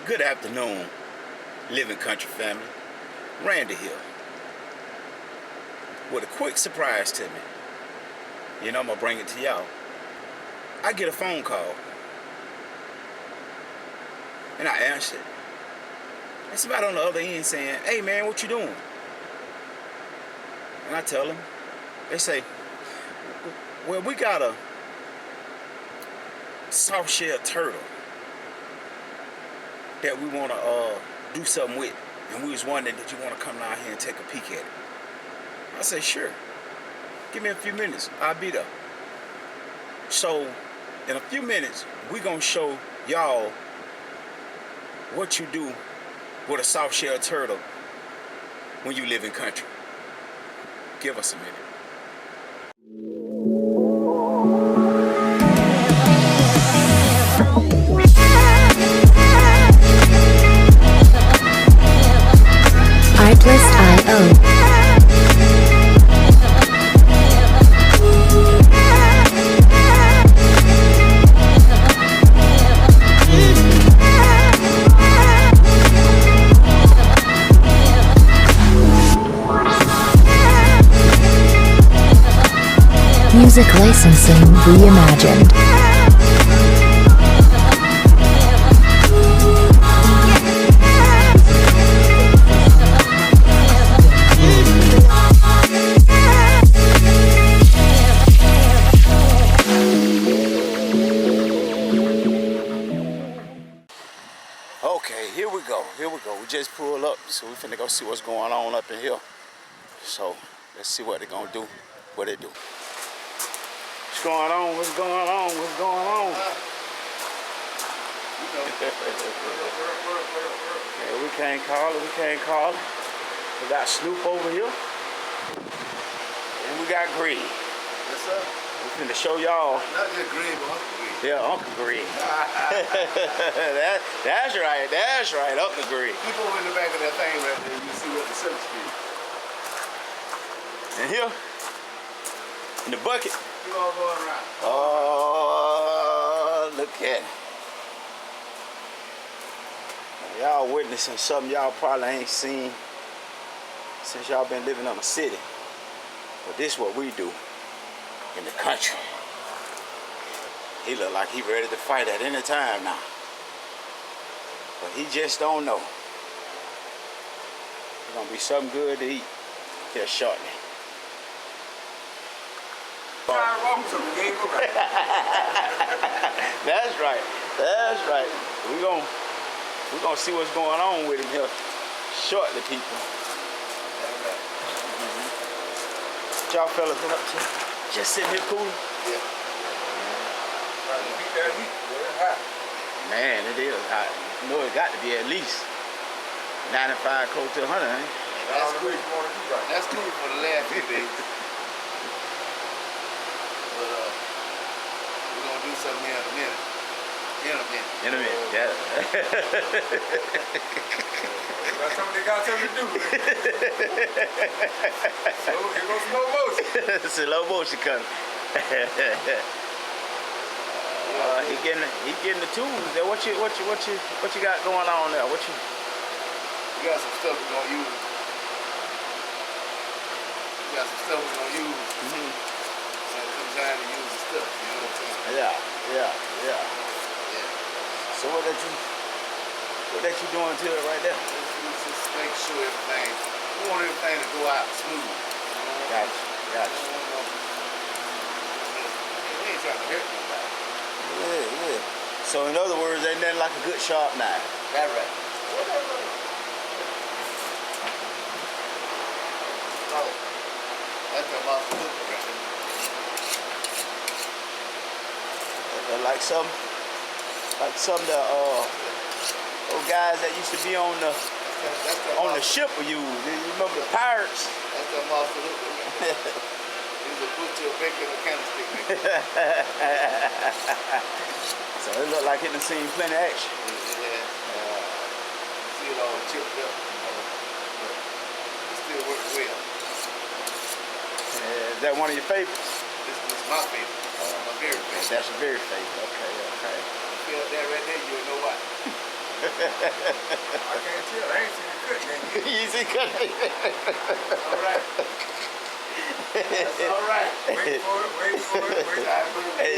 Good afternoon, Living Country family. Randy here with a quick surprise to me. You know I'm gonna bring it to y'all. I get a phone call and I answer it. And somebody on the other end saying, "Hey man, what you doing?" And I tell them. They say, "Well, we got a softshell turtle that we want to do something with, and we was wondering, did you want to come down here and take a peek at it?" I said, "Sure. Give me a few minutes. I'll be there." So, in a few minutes, we're going to show y'all what you do with a softshell turtle when you live in country. Give us a minute. Music licensing reimagined. Okay, here we go. We just pulled up, so we finna go see what's going on up in here. So let's see what they're gonna do. What they do. What's going on? What's going on? What's going on? Yeah, we can't call it. We got Snoop over here. And we got Greg. Yes, sir. We finna show y'all. Not just Greg, but Uncle Greg. Yeah, Uncle Greg. That's right, Uncle Greg. Keep over in the back of that thing right there, you see what the service is. And here, in the bucket. Keep on going around. Oh, look at it. Y'all witnessing something y'all probably ain't seen since y'all been living in the city. But this is what we do in the country. He look like he ready to fight at any time now. But he just don't know. It's gonna be something good to eat here shortly. That's right. We're gonna see what's going on with him here shortly, people. What y'all fellas been up to? Just sitting here cool? Yeah. Beat that heat, boy. It's hot. Man, it is hot. You know it got to be at least 95 close to 100, ain't it? That's cool. That's cool for the last few days. But we're gonna do something here in a minute. In a minute, yeah. They got something to do with it. So here goes slow motion. Slow motion coming. He getting the tools there. What you got going on there? We got some stuff we're gonna use. So it comes time to use the stuff, you know what I'm saying? Yeah. So what that you doing to it right there? Just make sure everything. We want everything to go out smooth. Gotcha. We ain't trying to hurt nobody. Yeah. So in other words, ain't nothing like a good sharp knife. That's right. Oh, that's the mouth of hook right there. Like some those guys that used to be on the ship we use. You remember the pirates? That's the mouth of hook right there. He's a butcher, a baker, and a candlestick maker. So it looked like it done seen plenty of action. Yeah. See it all chipped up. But it still works well. Is that one of your favorites? This is my favorite. My very favorite. That's your very favorite. Okay. You feel that right there, you'll know why. can't tell. I ain't seen it cut yet. You see, cut it. All right. That's all right. Wait for it. Wait for it. Wait for it.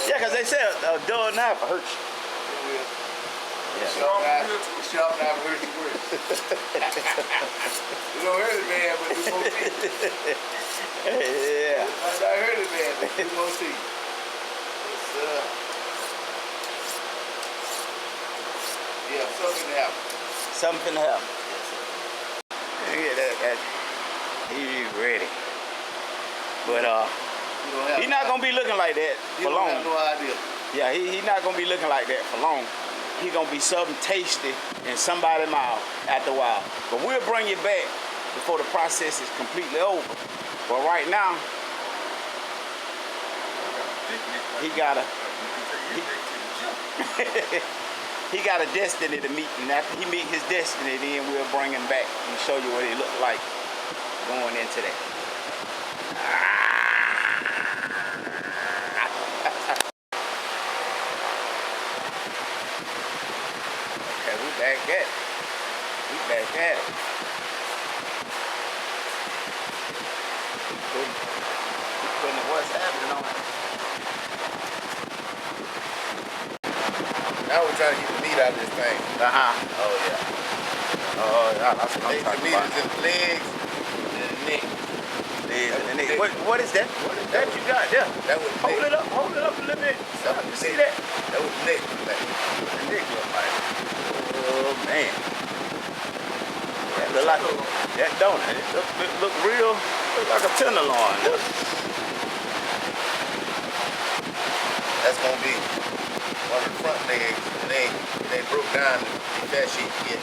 Yeah, because they say a dull knife hurts you. Sharp knife hurts you worse. You don't hurt it, man, but you won't see it. Yeah. I heard it, man, but you won't see it. Yeah, something happened. Something happened. Yeah, that. He's ready. But he's not gonna be looking like that for long. You don't have no idea. Yeah, he's not gonna be looking like that for long. He's gonna be something tasty in somebody's mouth after a while. But we'll bring you back before the process is completely over. But right now, he got a destiny to meet, and after he meet his destiny, then we'll bring him back and show you what he looked like going into that. Okay, we back at it. Putting what's happening on it. Now we're trying to get the meat out of this thing. Oh yeah. Oh yeah, that's what I'm The talking meat about. is in the legs and the neck. Legs and the neck. What is that? What is that you got there? That was the Hold neck. it up a little bit. That was You the see neck. that? That was the neck. Like, The neck look like. Oh man. That look like that, don't it? It look real. Look like a tenderloin. Look. that's gonna be one of the front legs, and they broke down the fat sheet to get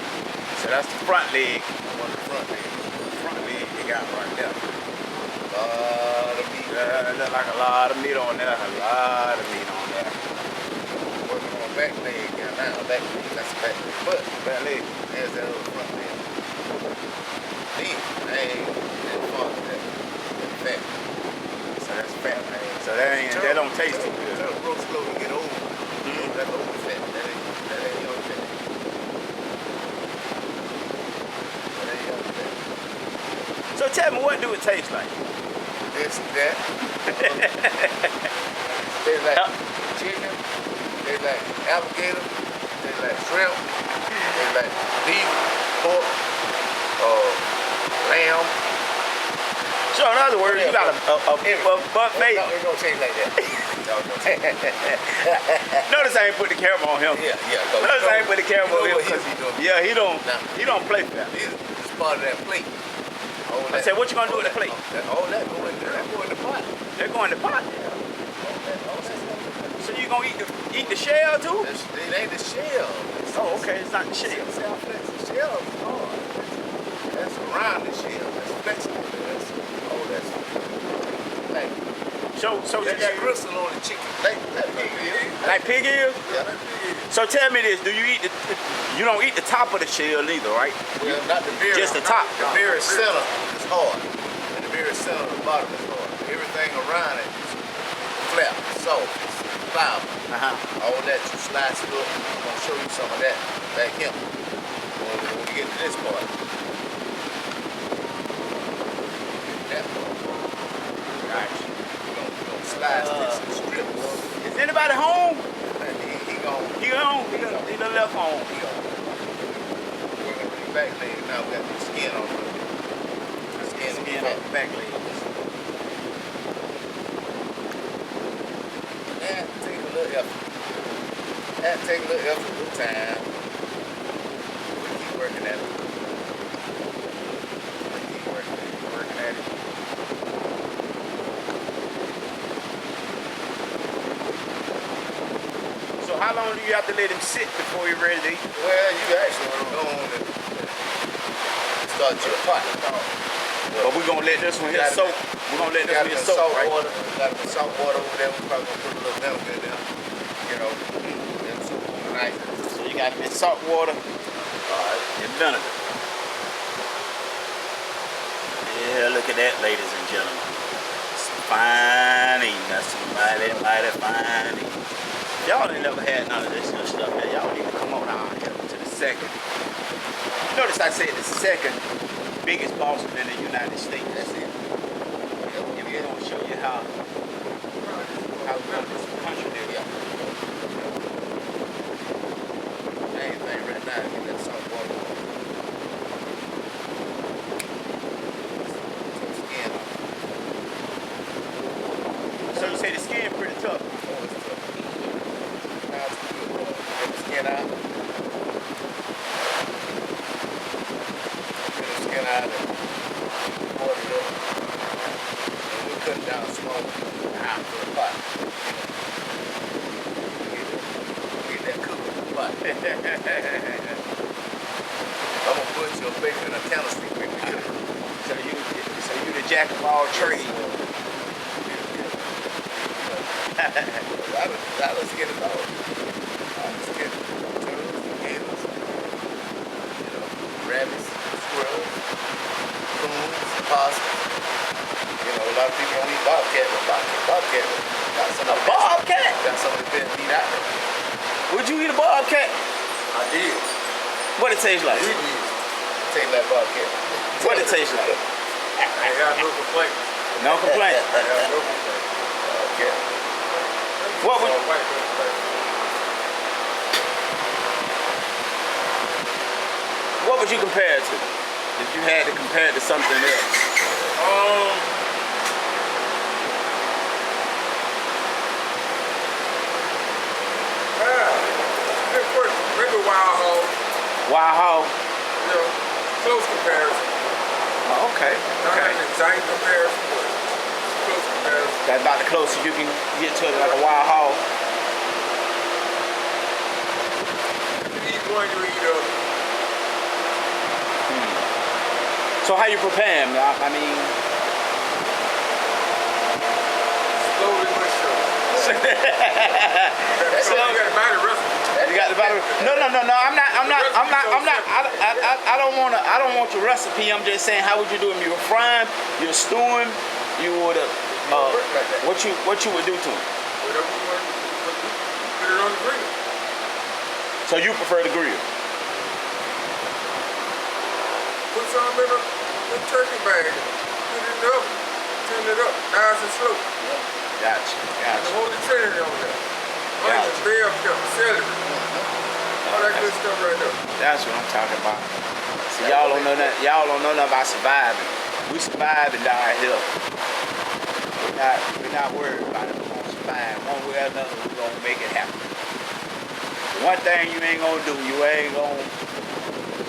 So that's the front leg. one of the front legs. Front leg you got right there. Lot of meat. Look like a lot of meat on there. A lot of meat on there. Working on back leg now. Back leg, that's the back leg. But Back leg. there's that other front leg. Then I ain't fun with that. Fat. So that's fat. So that don't taste too good. Tell the roast slow to get over. That's old fat. That ain't young fat. That ain't young fat. So tell me, what do it taste like? This and that. They like chicken. They like alligator. They like shrimp. They like beef, pork, lamb. So in other words, you got a buffet. No, it don't taste like that. No, it don't taste like that. Notice I ain't put the camera on him. Yeah. Notice I ain't put the camera on him. What he be doing. Yeah, he don't play fair. It's part of that plate. I said, what you gonna do with the plate? All that go in there. That go in the pot. They're going to pot. All that. So you gonna eat the shell too? It ain't the shell. Oh, okay, it's not the shell. It's the shell is hard. That's around the shell. That's flexible. That's like So they got gristle on the chicken. like pig ears? Yeah, that pig ears. So tell me this: you don't eat the top of the shell either, right? Well, not the very. Just the top. The very center is hard, and the very center of the bottom is hard. Everything around it is flat, soft, it's pliable. All that you slice it up. I'm gonna show you some of that back here when we get to this part. That part. Gotcha. We're gonna slice this in strips. Is anybody home? He gone. He home. He done left home. He gone. Working on the back leg now. We got the skin on the Skin off the back leg. That take a little effort. That take a little effort, a little time. We keep working at it. Working at it. So how long do you have to let him sit before you're ready to eat? Well, you actually want to go on and start your pot. But we're gonna let this one here soak. We're gonna let this one here soak, salt right? water. Got the salt water over there. We're probably gonna put a little vinegar in there. You know, and soup overnight. So you got this salt water and vinegar. Yeah, look at that, ladies and gentlemen. Some fine eating. That's some mighty fine eating. Y'all ain't never had none of this good stuff, man. Y'all need to come on out here to the second. Notice I said the second biggest Boston in the United States. That's it. And we're gonna show you how good this country is. Yeah. Main thing right now is get that salt water. Skin off. So you say the skin pretty tough. Oh, it's tough. Now it's good. Get the skin out. Get the skin out and boil it up. And we cut it down small out for the pot. Get that cooking in the pot. I'm gonna put your bacon in a canister quick to get it. So you the jack of all trades. Let's get it all. Let's get it. Turtles, gators, rabbits, squirrels, coons, possums. A lot of people don't eat bobcat, but bobcat got some of the Bobcat? got some of the best meat out there. Would you eat a bobcat? I did. What it tastes like? We did. Taste like bobcat. What it tastes like? I got no complaints. No complaint. I got no complaints. Bobcat. What would you compare it to? If you had to compare it to something else. Maybe wild hog. Wild hog. Close comparison. Oh, okay. Not an exact comparison, but close comparison. That's about the closest you can get to it, like a wild hog. You eat one, you eat the other. So how you prepare them? I mean, Slowly but surely. So You got to buy the recipe. you got the battery. No. I don't want your recipe. I'm just saying, how would you do them? You would fry them, you would stew them, you would what you would do to them? Whatever you want, put it on the grill. So you prefer the grill? Put some in a turkey bag. Put it in the oven. Turn it up, nice and slow. Gotcha. And hold the trinity on there. Onions, bell pepper, celery. All that good stuff right there. That's what I'm talking about. See, y'all don't know nothing. Y'all don't know nothing about surviving. We surviving down here. We're not worried about it. We're gonna survive one way or another. We're gonna make it happen. One thing you ain't gonna do, you ain't gonna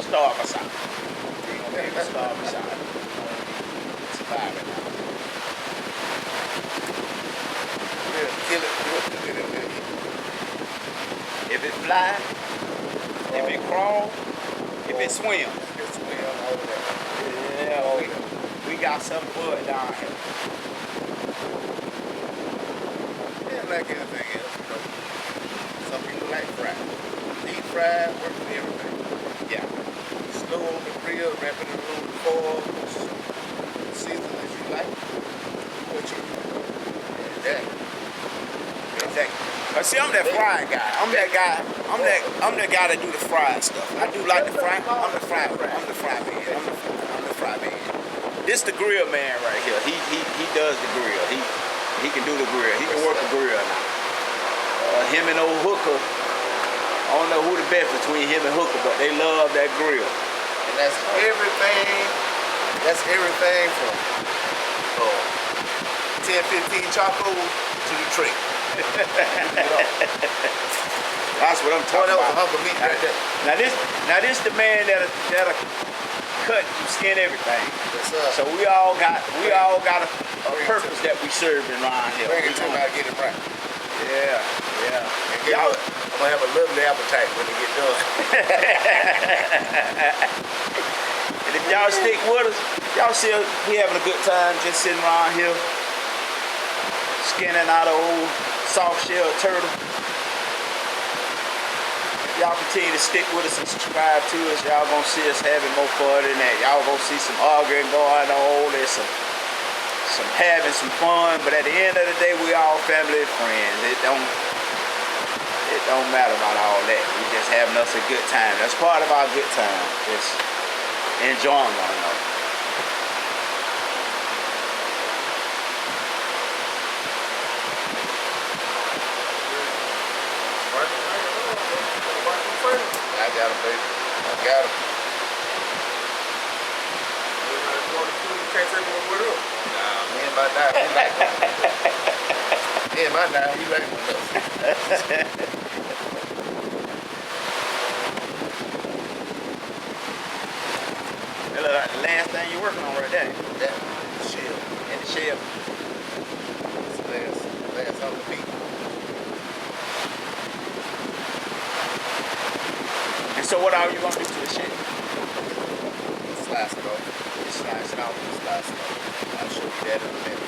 starve us out. You ain't gonna be able to starve us out. We're surviving now. We'll kill it. If it fly, if it crawl, if it swim. It's well over there. Yeah, we got something for it down here. Yeah, like anything else, some people like fried. Deep fried, work for everything. Yeah. Slow on the grill, wrap it in a little foil, season as you like. What you Exactly. But see, I'm that fried guy. I'm that guy that do the fried stuff. I do like the fry. I'm the fry man. I'm the fry man. This the grill man right here. He does the grill. He can do the grill. He can work the grill now. Him and old Hooker. I don't know who the best between him and Hooker, but they love that grill. And that's everything. That's everything from 10, 15 charcoal to the tray. That's what I'm talking That was a about. hunk of meat right there. Now this the man that'll cut and skin everything. Yes, sir. So we all got a purpose that we serve around here. Bring it to me, I'll get it right. Yeah. And guess what? I'm gonna have a lovely appetite when they get done. And if y'all stick with us, y'all see we having a good time just sitting around here, skinning out an old soft shell turtle. Y'all continue to stick with us and subscribe to us. Y'all gonna see us having more fun than that. Y'all gonna see some arguing going on. There's some having some fun. But at the end of the day, we all family and friends. Don't matter about all that. We just having us a good time. That's part of our good time. Just enjoying one another. I got him, baby. I got him. Can't take one with up. Nah, me and my dad, we like me and my dad, we like one else. That look like the last thing you're working on right there. That shell. In the shell. It's last on the beat. And so what are you gonna do to the shell? Slice it off. Just slice it off. Slice it off. I'll show you that in a minute.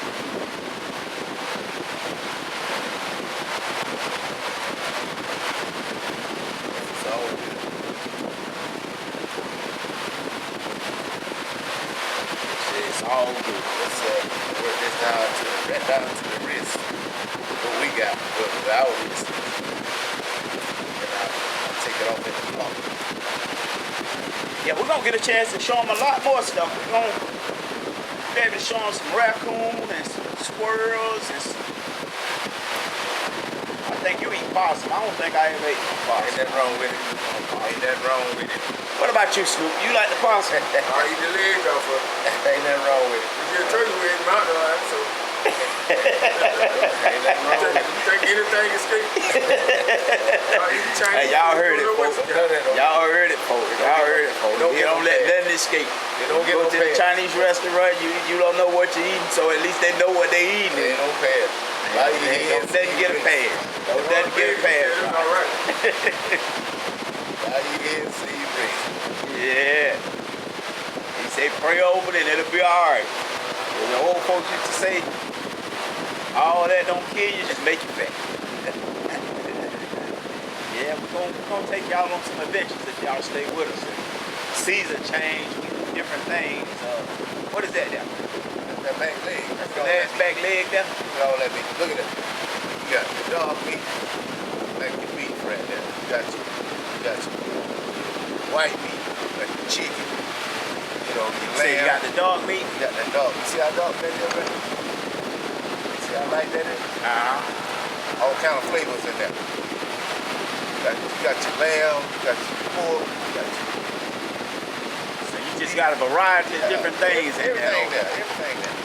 It's all good. It's all good. Let's work this down to the wrist. What we got, with our wrist. And I'll take it off in the palm. Yeah, we're gonna get a chance to show them a lot more stuff. We're gonna be able to show them some raccoon and some squirrels and I think you eat possum. I don't think I ever ate Ain't possum. nothing wrong with it. Ain't nothing wrong with it. What about you, Snoop? You like the possum? I eat the legs off of it. Ain't nothing wrong with it. You get turkey with mountain lion, so Ain't nothing wrong with it. you think anything escape? Hey, y'all heard it, folks. Y'all heard it, folks. Y'all heard it, folks. Don't You get don't no let bad. nothing escape. You don't get Go no to the bad. Chinese restaurant, you don't know what you're eating, so at least they know what they eating. Ain't no pad. Why you Don't hands? let get a pass. Don't let get a pass. It's all right. Why you hands see you bring? Yeah. He say pray over it and it'll be alright. The old folks used to say, all that don't kill you, just make you fat. Yeah, we're gonna take y'all on some adventures if y'all stay with us. Season change, we do different things. What is that there? That's that back leg. That's the last back leg there? Look at all that meat. Look at that. You got the dog meat. Like your beef right there. You got your white meat. Like your chicken. You know, your So lamb. you got the dog meat? You got that dog. You see how dog that is, right? You see how light that is? All kind of flavors in there. You got your lamb, you got your pork, you got your... So you just got a variety of different things in there. Everything there, everything there.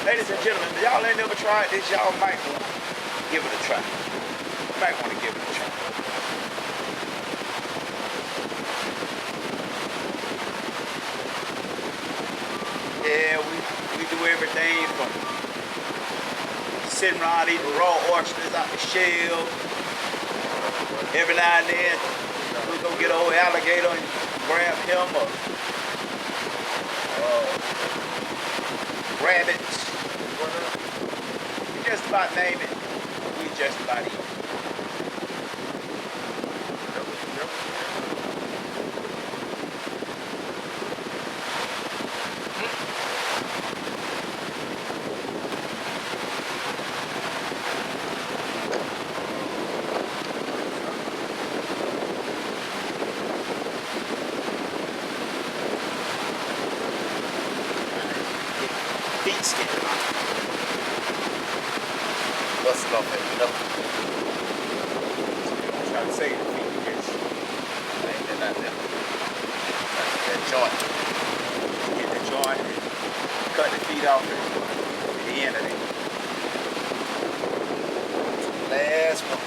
Ladies and gentlemen, if y'all ain't never tried this, y'all might want to give it a try. You might want to give it a try. Yeah, we do everything from sitting around eating raw oysters out the shell. Every now and then, we go get old alligator and grab him or rabbits. You just about name it. We just about eat. Feet skin. Busting off that knuckle. Try to say the feet gets Ain't that not there. That joint. get the joint and cut the feet off at the end of it. Last one.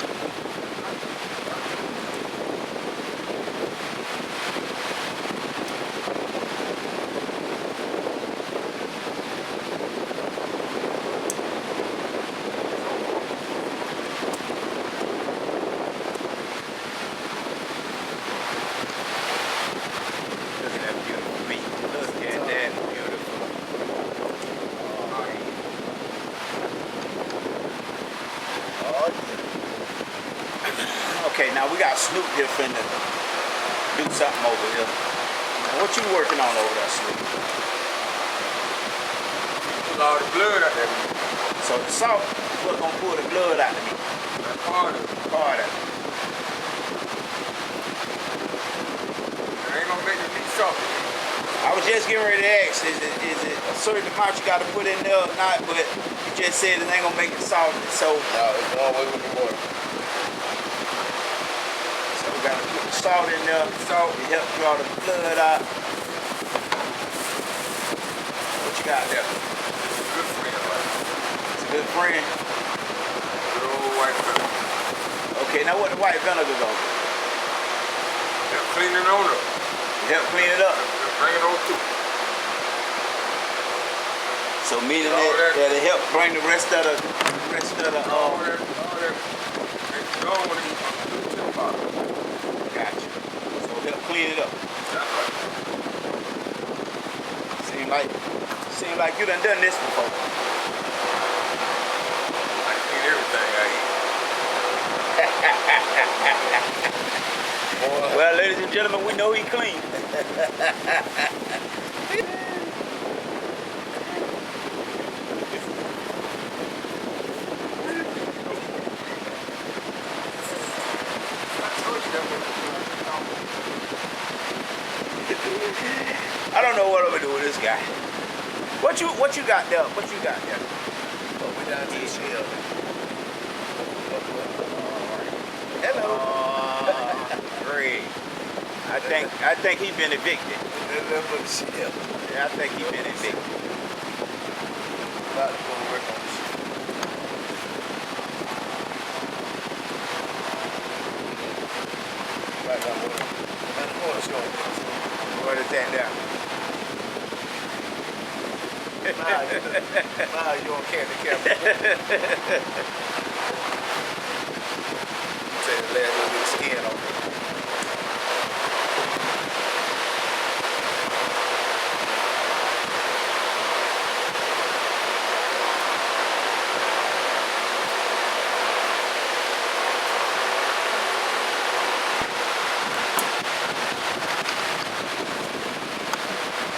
Look at that beautiful meat. Look at that beautiful. Oh, yeah. Okay, now we got Snoop here finna do something over here. Now, what you working on over there, Snoop? Pull all the blood out there. So the salt is what's gonna pull the blood out of me. That's Carter. I ain't gonna make the meat salty. I was just getting ready to ask, is it a certain amount you got to put in there or not? But you just said it ain't gonna make it salty, so No, it's going away with the water. we got to put the salt in there. Salt to help draw the blood out. What you got there? Good friend, like It's a good friend. good old white pepper. Okay, now what the white vinegar gonna do? Just clean it on up. Help clean it up. Just bring it on through. So meaning All that- that'll help bring the rest of the All that, make it gone when you come to the bottom. Gotcha. So help clean it up. That's right. Seem like you done this before. I clean everything I eat. Well, ladies and gentlemen, we know he clean. I don't know what I'm gonna do with this guy. What you got there? What you got there? Oh, we down to the shell. Hello. Great. I think he been evicted. That's for the shell. Yeah, I think he been evicted. About to go to work on the shell. Right now, man, the water's going. What is that now? Nah, you don't carry the camera. Take the last little bit of skin off it.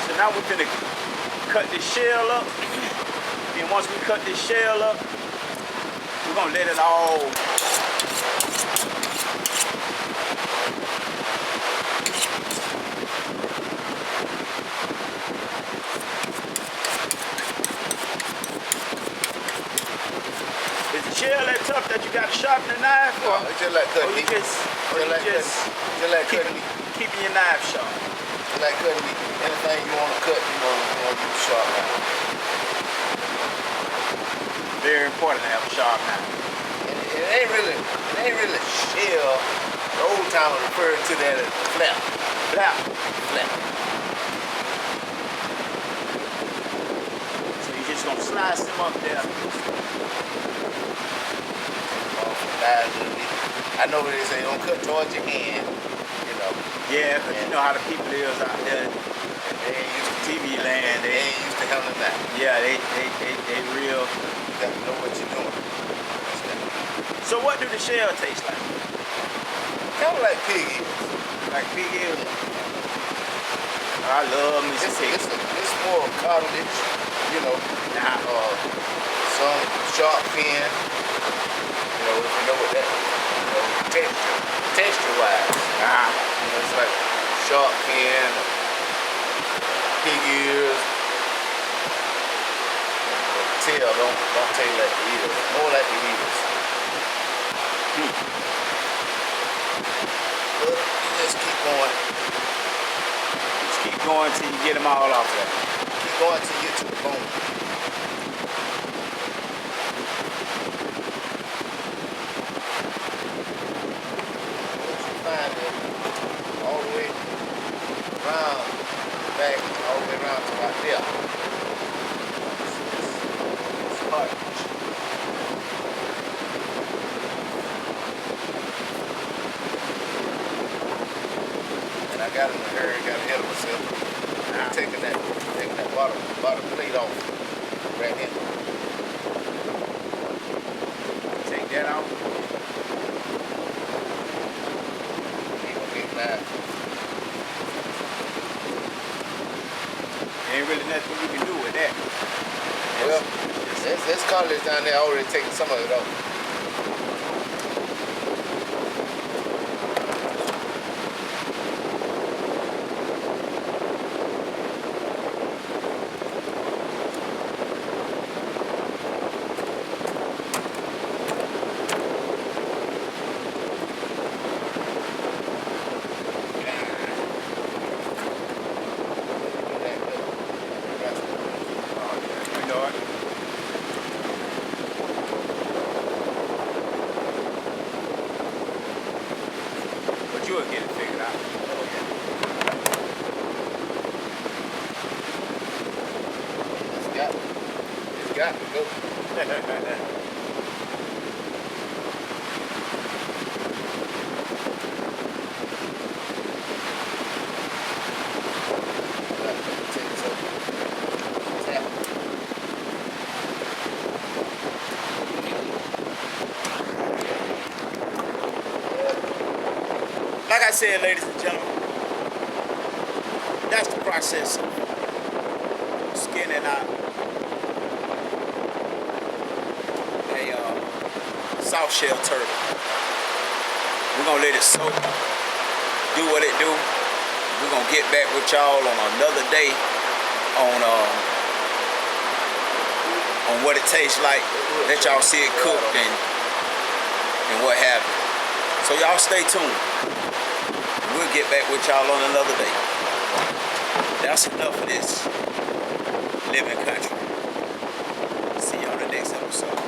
So now we're gonna cut this shell up. And once we cut this shell up, we're gonna let it all Is the shell that tough that you gotta sharpen the knife? No, it's just like cutting meat. Just like cutting meat. keeping your knife sharp. Just like cutting meat. Anything you want to cut, you want to use sharp knife. Very important to have a sharp knife. And it ain't really shell. The old timers referred to that as flap. Flap. Flap. So you're just gonna slice them up there. I know what they say, don't cut towards your hand, you know. Yeah, because you know how the people is out there. They ain't used to TV land, they ain't used to handling that. yeah, they real. You got to know what you're doing. So what do the shell taste like? Kind of like pig ears. Like pig ears? I love me some pig. It's more cartilage, you know. Nah. Some sharp fin. You know, if you know what that, you know, texture-wise. You know, it's like sharp fin, pig ears. Tail don't taste like the ears. More like the ears. But you just keep going. Just keep going till you get them all off there. Keep going till you get to the bone. All the way around, back, all the way around to right there. It's hard. And I got in a hurry, got ahead of myself. I'm taking that bottom plate off right here. Take that out. Ain't really nothing you can do with that. Well, there's college down there already taking some of it off. go. Like I said, ladies and gentlemen, that's the process of skinning out a soft shell turtle. We're gonna let it soak, do what it do. We're gonna get back with y'all on another day on what it tastes like. Let y'all see it cooked and what have you. So y'all stay tuned. We'll get back with y'all on another day. That's enough of this living country. See y'all in the next episode.